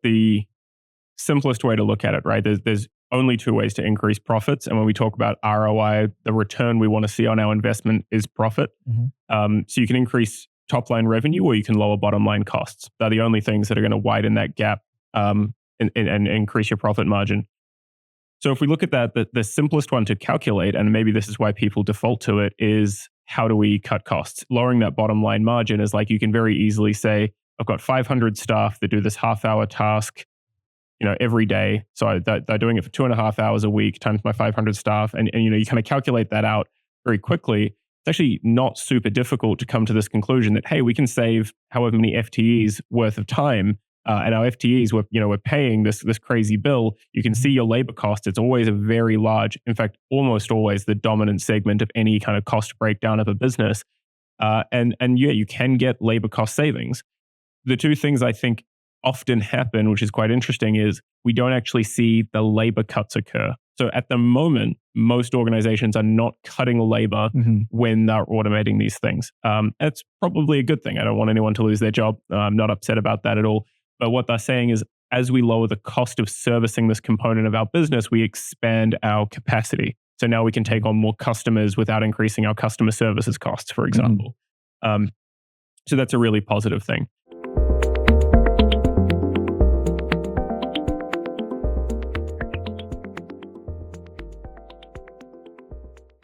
the simplest way to look at it, right? There's only two ways to increase profits. And when we talk about ROI, the return we want to see on our investment is profit. So you can increase top line revenue or you can lower bottom line costs. They're the only things that are going to widen that gap and increase your profit margin. So if we look at that, the simplest one to calculate, and maybe this is why people default to it, is how do we cut costs? Lowering that bottom line margin is like you can very easily say, I've got 500 staff that do this half-hour task, every day. So they're doing it for 2.5 hours a week times my 500 staff. And you kind of calculate that out very quickly. It's actually not super difficult to come to this conclusion that, hey, we can save however many FTEs worth of time. And our FTEs, we're paying this crazy bill. You can see your labor cost. It's always a very large, in fact, almost always the dominant segment of any kind of cost breakdown of a business. And you can get labor cost savings. The two things I think often happen, which is quite interesting, is we don't actually see the labor cuts occur. So at the moment, most organizations are not cutting labor when they're automating these things. That's probably a good thing. I don't want anyone to lose their job. I'm not upset about that at all. But what they're saying is, as we lower the cost of servicing this component of our business, we expand our capacity. So now we can take on more customers without increasing our customer services costs, for example. So that's a really positive thing.